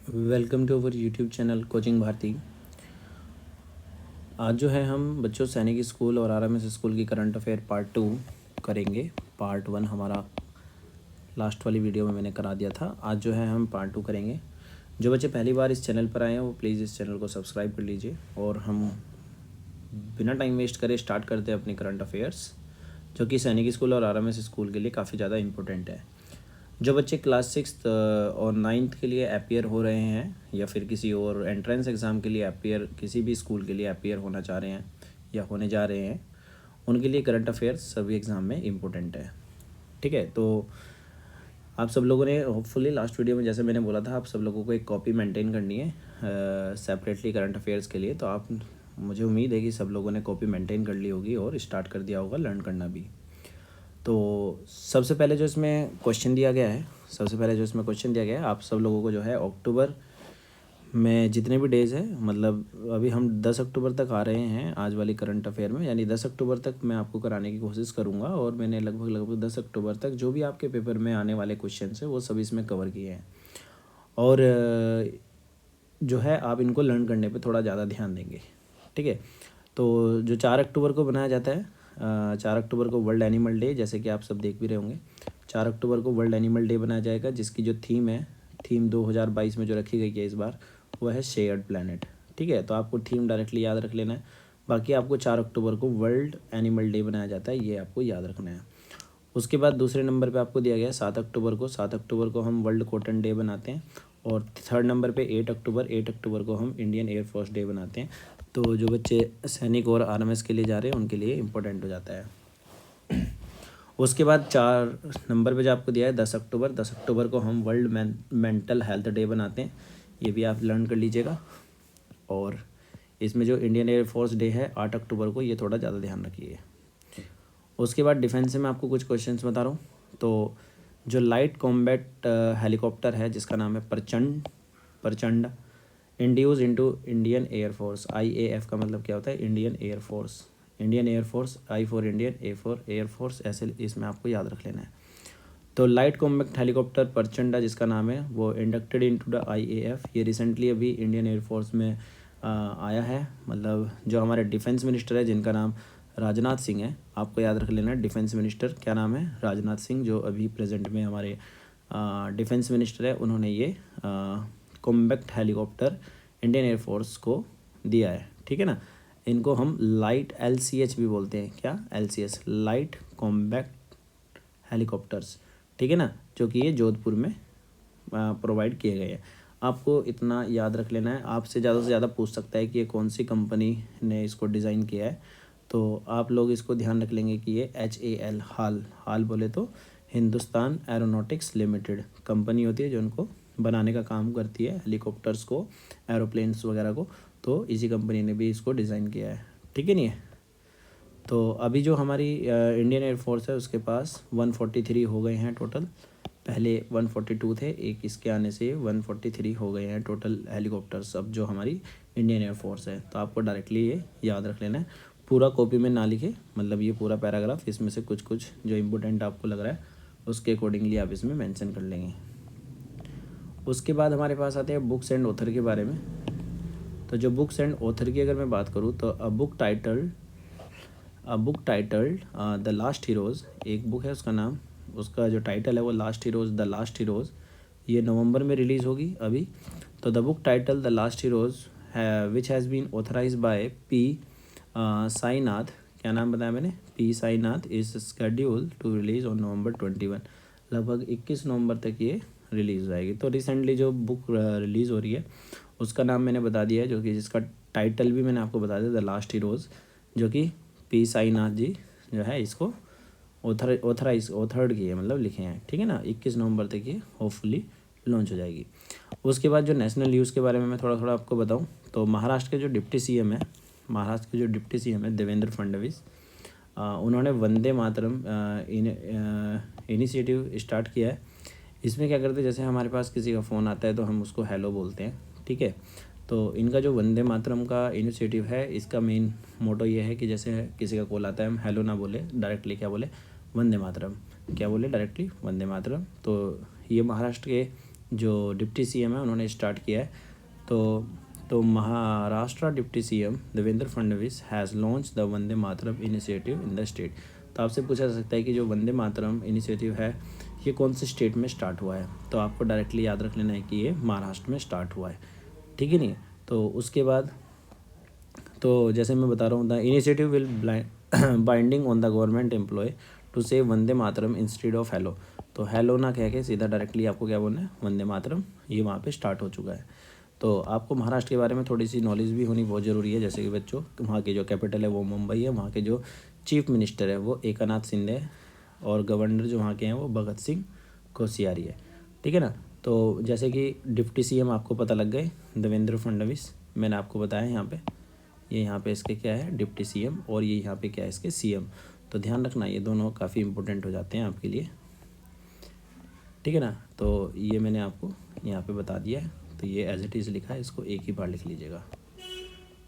Welcome to our YouTube channel coaching Bharti. आज जो है हम बच्चों सैनिक स्कूल और आरएमएस स्कूल की करंट अफेयर पार्ट 2 करेंगे। पार्ट 1 हमारा लास्ट वाली वीडियो में मैंने करा दिया था। आज जो है हम पार्ट 2 करेंगे। जो बच्चे पहली बार इस चैनल पर आए हैं वो प्लीज़ इस चैनल को सब्सक्राइब कर लीजिए और हम बिना टाइम वेस्ट करे स्टार्ट करते हैं अपनी करंट अफेयर्स, जो कि सैनिक स्कूल और आरएमएस स्कूल के लिए काफ़ी ज़्यादा इंपॉर्टेंट है। जो बच्चे क्लास 6 और 9th के लिए अपियर हो रहे हैं या फिर किसी और एंट्रेंस एग्ज़ाम के लिए अपियर, किसी भी स्कूल के लिए अपियर होना चाह रहे हैं या होने जा रहे हैं, उनके लिए करंट अफेयर्स सभी एग्ज़ाम में इम्पोर्टेंट है। ठीक है, तो आप सब लोगों ने होपफुली लास्ट वीडियो में जैसे मैंने बोला था, आप सब लोगों को एक कॉपी मेंटेन करनी है सेपरेटली करंट अफेयर्स के लिए। तो आप, मुझे उम्मीद है कि सब लोगों ने कॉपी मेंटेन कर ली होगी और स्टार्ट कर दिया होगा लर्न करना भी। तो सबसे पहले जो इसमें क्वेश्चन दिया गया है, आप सब लोगों को जो है अक्टूबर में जितने भी डेज़ है, मतलब अभी हम 10 अक्टूबर तक आ रहे हैं आज वाली करंट अफेयर में, यानी 10 अक्टूबर तक मैं आपको कराने की कोशिश करूंगा और मैंने लगभग 10 अक्टूबर तक जो भी आपके पेपर में आने वाले क्वेश्चन है वो सभी इसमें कवर किए हैं। और जो है आप इनको लर्न करने पे थोड़ा ज़्यादा ध्यान देंगे। ठीक है, तो जो 4 अक्टूबर को बनाया जाता है, 4 अक्टूबर को वर्ल्ड एनिमल डे, जैसे कि आप सब देख भी रहे होंगे, 4 अक्टूबर को वर्ल्ड एनिमल डे बनाया जाएगा, जिसकी जो थीम है, थीम 2022 में जो रखी गई है इस बार, वह है शेयर्ड प्लैनेट। ठीक है, तो आपको थीम डायरेक्टली याद रख लेना है। बाकी आपको 4 अक्टूबर को वर्ल्ड एनिमल डे बनाया जाता है, ये आपको याद रखना है। उसके बाद दूसरे नंबर पे आपको दिया गया है 7 अक्टूबर को। 7 अक्टूबर को हम वर्ल्ड कॉटन डे बनाते हैं। और थर्ड नंबर पे 8 अक्टूबर को हम इंडियन एयरफोर्स डे बनाते हैं। तो जो बच्चे सैनिक और आरएमएस के लिए जा रहे हैं उनके लिए इम्पोर्टेंट हो जाता है। उसके बाद 4 नंबर पे जो आपको दिया है 10 अक्टूबर को हम वर्ल्ड मेंटल हेल्थ डे बनाते हैं, ये भी आप लर्न कर लीजिएगा। और इसमें जो इंडियन एयरफोर्स डे है 8 अक्टूबर को, ये थोड़ा ज़्यादा ध्यान रखिए। उसके बाद डिफेंस से मैं आपको कुछ क्वेश्चंस बता रहा हूँ। तो जो लाइट कॉम्बैट हेलीकॉप्टर है जिसका नाम है प्रचंड induce into Indian air force. IAF का मतलब क्या होता है? Indian air force, I for Indian, A for air force, ऐसे इसमें आपको याद रख लेना है। तो लाइट कॉम्बैक्ट हेलीकॉप्टर प्रचंडा जिसका नाम है वो इंडक्टेड इनटू द IAF। ये रिसेंटली अभी इंडियन एयरफोर्स में आया है। मतलब जो हमारे डिफेंस मिनिस्टर है जिनका नाम राजनाथ सिंह है, आपको याद रख लेना है। डिफेंस मिनिस्टर क्या नाम है? राजनाथ सिंह, जो अभी प्रेजेंट में हमारे डिफेंस मिनिस्टर है, उन्होंने ये कॉम्बैक्ट हेलीकॉप्टर इंडियन एयरफोर्स को दिया है। ठीक है ना, इनको हम लाइट LCH भी बोलते हैं। क्या? LCS, light combat helicopters. ठीक है ना, जो कि ये जोधपुर में प्रोवाइड किए गए हैं। आपको इतना याद रख लेना है। आपसे ज़्यादा से ज़्यादा पूछ सकता है कि ये कौन सी कंपनी ने इसको डिज़ाइन किया है, तो आप लोग इसको ध्यान रख लेंगे कि ये HAL, हाल बोले तो हिंदुस्तान एरोनॉटिक्स लिमिटेड कंपनी होती है जो उनको बनाने का काम करती है, हेलीकॉप्टर्स को, एरोप्लेन्स वगैरह को। तो इसी कंपनी ने भी इसको डिज़ाइन किया है। ठीक है नहीं है? तो अभी जो हमारी इंडियन एयरफोर्स है उसके पास 143 हो गए हैं टोटल। पहले 142 थे, एक इसके आने से 143 हो गए हैं टोटल हेलीकॉप्टर्स अब जो हमारी इंडियन एयरफोर्स है। तो आपको डायरेक्टली ये याद रख लेना है, पूरा कॉपी में ना लिखे, मतलब ये पूरा पैराग्राफ, इसमें से कुछ कुछ जो इम्पोर्टेंट आपको लग रहा है उसके अकॉर्डिंगली आप इसमें मेंशन कर लेंगे। उसके बाद हमारे पास आते हैं बुक्स एंड ऑथर के बारे में। तो जो बुक्स एंड ऑथर की अगर मैं बात करूँ तो a book titled the last heroes, एक बुक है उसका नाम, उसका जो टाइटल है वो द लास्ट हीरोज़, ये नवंबर में रिलीज़ होगी अभी। तो the book title the last heroes which has been authorise by P Sainath, क्या नाम बताया मैंने? P Sainath, is schedule to release on November 21। लगभग 21 नवंबर तक ये रिलीज़ हो जाएगी। तो रिसेंटली जो बुक रिलीज़ हो रही है उसका नाम मैंने बता दिया है, जो कि जिसका टाइटल भी मैंने आपको बता दिया, द लास्ट हीरोज़, जो कि P साईनाथ जी जो है इसको ऑथर्ड किए, मतलब लिखे हैं। ठीक है ना, 21 नवंबर तक ये होपफुली लॉन्च हो जाएगी। उसके बाद जो नेशनल न्यूज़ के बारे में मैं थोड़ा थोड़ा आपको बताऊं, तो महाराष्ट्र के जो डिप्टी CM है देवेंद्र फडणवीस, उन्होंने वंदे मातरम इनिशिएटिव स्टार्ट किया है। इसमें क्या करते हैं, जैसे हमारे पास किसी का फ़ोन आता है तो हम उसको हेलो बोलते हैं। ठीक है, तो इनका जो वंदे मातरम का इनिशिएटिव है, इसका मेन मोटो ये है कि जैसे किसी का कॉल आता है हम हेलो ना बोले, डायरेक्टली क्या बोले? वंदे मातरम। क्या बोले? डायरेक्टली वंदे मातरम। तो ये महाराष्ट्र के जो डिप्टी सीएम है उन्होंने स्टार्ट किया है। तो Maharashtra deputy CM Devendra Fadnavis has launch the Vande Mataram initiative in the state. तो आपसे पूछा जा सकता है कि जो वंदे मातरम इनिशिएटिव है ये कौन से स्टेट में स्टार्ट हुआ है। तो आपको डायरेक्टली याद रख लेना है कि ये महाराष्ट्र में स्टार्ट हुआ है, ठीक है नहीं। तो उसके बाद तो जैसे मैं बता रहा हूँ, the initiative will binding on the government employ to say Vande Mataram instead of hello. तो हेलो ना कह के सीधा डायरेक्टली आपको क्या बोलना है, वंदे मातरम, ये वहाँ पे स्टार्ट हो चुका है। तो आपको महाराष्ट्र के बारे में थोड़ी सी नॉलेज भी होनी बहुत ज़रूरी है। जैसे कि बच्चों, वहाँ की जो कैपिटल है वो मुंबई है, वहाँ के जो चीफ मिनिस्टर है वो एकनाथ शिंदे है, और गवर्नर जो वहाँ के हैं वो भगत सिंह कोश्यारी है, ठीक है ना। तो जैसे कि डिप्टी सीएम आपको पता लग गए, देवेंद्र फडणवीस, मैंने आपको बताया यहाँ पे, ये यहाँ पे इसके क्या है, डिप्टी सीएम, और ये यहाँ पे क्या है, इसके सीएम। तो ध्यान रखना ये दोनों काफ़ी इंपॉर्टेंट हो जाते हैं आपके लिए, ठीक है ना। तो ये मैंने आपको यहाँ पे बता दिया है। तो ये एज इट इज़ लिखा है, इसको एक ही बार लिख लीजिएगा।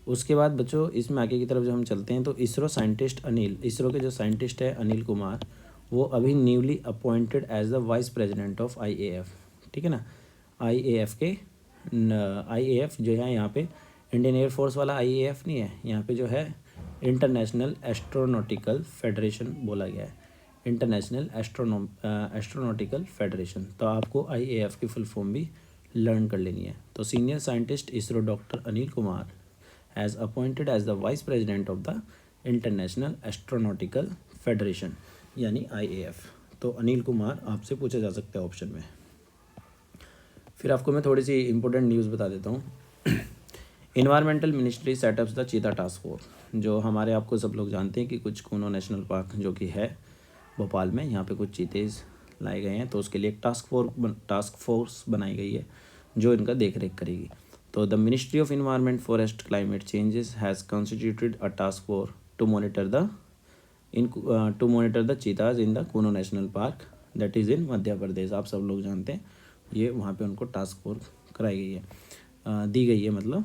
उसके बाद बच्चों इसमें आगे की तरफ जब हम चलते हैं तो इसरो साइंटिस्ट अनिल, इसरो के जो साइंटिस्ट है अनिल कुमार, वो अभी newly appointed as the vice president of IAF, ठीक है ना। आईएएफ के आईएएफ जो है यहाँ पे इंडियन एयरफोर्स वाला आईएएफ नहीं है, यहाँ पे जो है इंटरनेशनल एस्ट्रोनॉटिकल फेडरेशन बोला गया है, इंटरनेशनल एस्ट्रोनॉटिकल फेडरेशन। तो आपको आईएएफ की फुल फॉर्म भी लर्न कर लेनी है। तो senior scientist ISRO doctor Anil Kumar has appointed as the vice president of the international astronautical federation यानी आईएएफ। तो अनिल कुमार आपसे पूछा जा सकता है ऑप्शन में। फिर आपको मैं थोड़ी सी इंपॉर्टेंट न्यूज़ बता देता हूँ। इन्वायरमेंटल मिनिस्ट्री सेटअप्स द चीता टास्क फोर्स। जो हमारे, आपको सब लोग जानते हैं कि कुछ कूनो नेशनल पार्क जो कि है भोपाल में, यहाँ पे कुछ चीते लाए गए हैं, तो उसके लिए एक टास्क फोर्स बनाई गई है जो इनका देख रेख करेगी। तो the ministry of environment forest climate changes has constituted a task force to monitor the cheetahs in the Kuno national park that is in Madhya Pradesh. आप सब लोग जानते हैं ये वहाँ पे उनको टास्क फोर्स कराई गई है, दी गई है, मतलब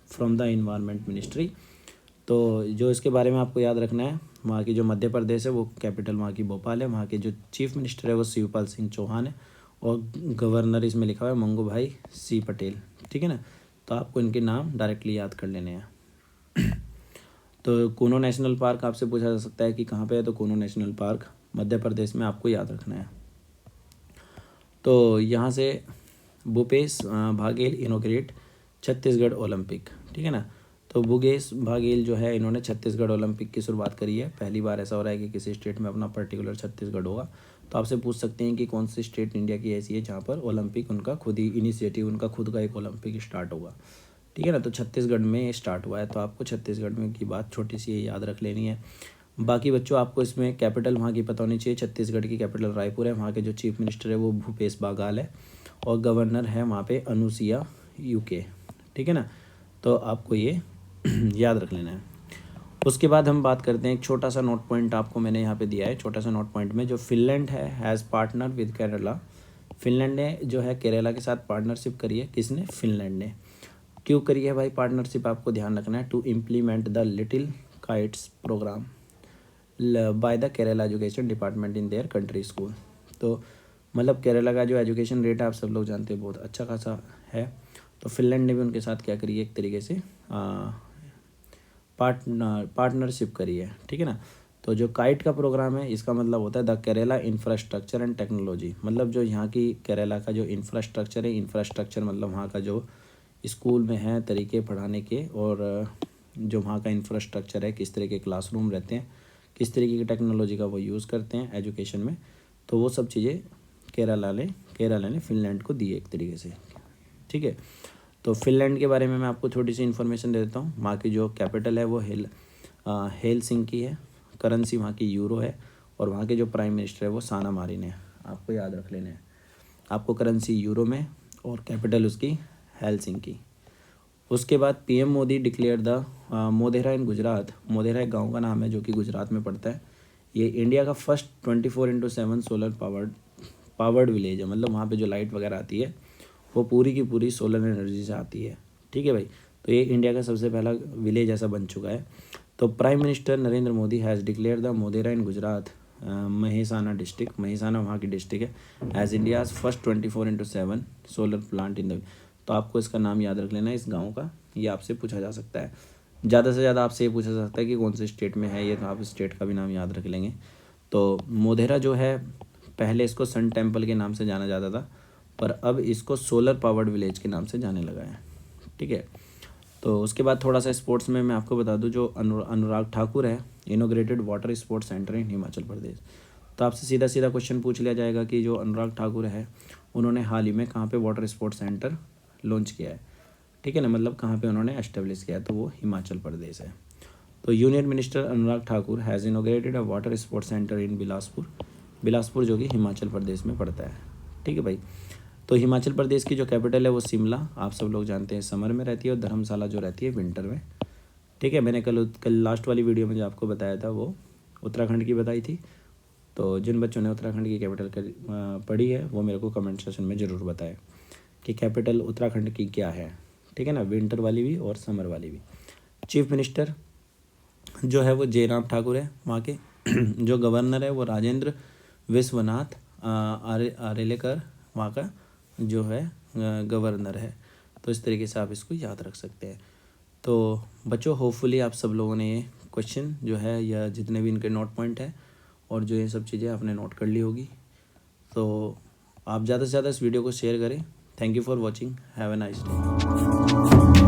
फ्रॉम द इन्वायरमेंट मिनिस्ट्री। तो जो इसके बारे में आपको याद रखना है, वहाँ की जो मध्य प्रदेश है वो कैपिटल वहाँ की भोपाल है, वहाँ के जो चीफ मिनिस्टर है वो शिवपाल सिंह चौहान है, और गवर्नर इसमें लिखा हुआ है मंगू भाई सी पटेल, ठीक है ना। तो आपको इनके नाम डायरेक्टली याद कर लेने हैं। तो कूनो नेशनल पार्क आपसे पूछा जा सकता है कि कहाँ पे है, तो कूनो नेशनल पार्क मध्य प्रदेश में आपको याद रखना है। तो यहाँ से भूपेश भागेल इनोग्रेट छत्तीसगढ़ ओलंपिक, ठीक है ना। तो भूपेश भागेल जो है इन्होंने छत्तीसगढ़ ओलंपिक की शुरुआत करी है। पहली बार ऐसा हो रहा है कि किसी स्टेट में अपना पर्टिकुलर छत्तीसगढ़ होगा। तो आपसे पूछ सकते हैं कि कौन सी स्टेट इंडिया की ऐसी है जहाँ पर ओलंपिक उनका खुद ही इनिशिएटिव, उनका खुद का एक ओलंपिक स्टार्ट होगा, ठीक है ना। तो छत्तीसगढ़ में स्टार्ट हुआ है। तो आपको छत्तीसगढ़ में की बात छोटी सी याद रख लेनी है। बाकी बच्चों आपको इसमें कैपिटल वहाँ की पता होनी चाहिए। छत्तीसगढ़ की कैपिटल रायपुर है, वहाँ के जो चीफ मिनिस्टर है वो भूपेश बाघेल है, और गवर्नर है वहाँ पे अनुसुईया यूके, ठीक है ना। तो आपको ये याद रख लेना है। उसके बाद हम बात करते हैं, एक छोटा सा नोट पॉइंट आपको मैंने यहाँ पे दिया है। छोटा सा नोट पॉइंट में जो फिनलैंड है has partner with Kerala. Finland ने जो है केरला के साथ पार्टनरशिप करी है। किसने? फिनलैंड ने। क्यों करी है भाई पार्टनरशिप, आपको ध्यान रखना है। To implement the little kites programme by the Kerala education department in their country school. तो मतलब केरला का जो एजुकेशन रेट है आप सब लोग जानते हैं बहुत अच्छा खासा है। तो फिनलैंड ने भी उनके साथ क्या करी है, एक तरीके से पार्टनरशिप करी है, ठीक है ना। तो जो काइट का प्रोग्राम है इसका मतलब होता है the Kerala infrastructure and technology. मतलब जो यहाँ की केरला का जो इंफ्रास्ट्रक्चर है, इंफ्रास्ट्रक्चर मतलब वहाँ का जो स्कूल में है तरीके पढ़ाने के, और जो वहाँ का इंफ्रास्ट्रक्चर है, किस तरह के क्लासरूम रहते हैं, किस तरीके की टेक्नोलॉजी का वो यूज़ करते हैं एजुकेशन में, तो वो सब चीज़ें केरला ने फिनलैंड को दी एक तरीके से, ठीक है। तो फिनलैंड के बारे में मैं आपको थोड़ी सी इन्फॉर्मेशन दे देता हूँ। वहाँ की जो कैपिटल है वो हेलसिंकी है, करेंसी वहाँ की यूरो है, और वहाँ के जो प्राइम मिनिस्टर है वो साना मारिन है। आपको याद रख लेने हैं, आपको करेंसी यूरो में और कैपिटल उसकी हेलसिंकी। उसके बाद PM Modi declare the Modhera in Gujarat. Modhera एक गाँव का नाम है जो कि गुजरात में पड़ता है। ये इंडिया का फर्स्ट 24/7 सोलर पावर्ड विलेज है। मतलब वहाँ पे जो लाइट वगैरह आती है वो पूरी की पूरी सोलर एनर्जी से आती है, ठीक है भाई। तो ये इंडिया का सबसे पहला विलेज ऐसा बन चुका है। तो prime minister Narendra Modi has declare the Modhera in Gujarat Mehsana district, Mehsana वहाँ की डिस्ट्रिक्ट है। As India's first 24/7 solar plant in the, तो आपको इसका नाम याद रख लेना है इस गांव का, ये आपसे पूछा जा सकता है। ज़्यादा से ज़्यादा आपसे ये पूछा जा सकता है कि कौन से स्टेट में है ये, तो आप स्टेट का भी नाम याद रख लेंगे। तो मोढेरा जो है पहले इसको सन टेम्पल के नाम से जाना जाता था, पर अब इसको सोलर पावर्ड विलेज के नाम से जाने लगा है। ठीक है, तो उसके बाद थोड़ा सा स्पोर्ट्स में मैं आपको बता दूं, जो अनुराग ठाकुर है, इनोग्रेटेड वाटर स्पोर्ट्स सेंटर इन हिमाचल प्रदेश। तो आपसे सीधा सीधा क्वेश्चन पूछ लिया जाएगा कि जो अनुराग ठाकुर है उन्होंने हाल ही में कहाँ पे वाटर स्पोर्ट्स सेंटर लॉन्च किया है। ठीक है ना, मतलब कहाँ पे उन्होंने एस्टेब्लिश किया है, तो वो हिमाचल प्रदेश है। तो union minister Anurag Thakur has inaugurated a water sports centre in Bilaspur, Bilaspur जो कि हिमाचल प्रदेश में पड़ता है। ठीक है भाई, तो हिमाचल प्रदेश की जो कैपिटल है वो शिमला, आप सब लोग जानते हैं समर में रहती है, और धर्मशाला जो रहती है विंटर में। ठीक है, मैंने कल लास्ट वाली वीडियो में जो आपको बताया था वो उत्तराखंड की बताई थी। तो जिन बच्चों ने उत्तराखंड की कैपिटल पढ़ी है वो मेरे को कमेंट सेक्शन में ज़रूर बताएं कि कैपिटल उत्तराखंड की क्या है। ठीक है ना, विंटर वाली भी और समर वाली भी। चीफ मिनिस्टर जो है वो जयराम ठाकुर है वहाँ के। जो गवर्नर है वो राजेंद्र विश्वनाथ आर्लेकर वहाँ का जो है गवर्नर है। तो इस तरीके से आप इसको याद रख सकते हैं। तो बच्चों होपफुली आप सब लोगों ने ये क्वेश्चन जो है या जितने भी इनके नोट पॉइंट है और जो ये सब चीज़ें आपने नोट कर ली होगी। तो आप ज़्यादा से ज़्यादा इस वीडियो को शेयर करें। Thank you for watching, have a nice day.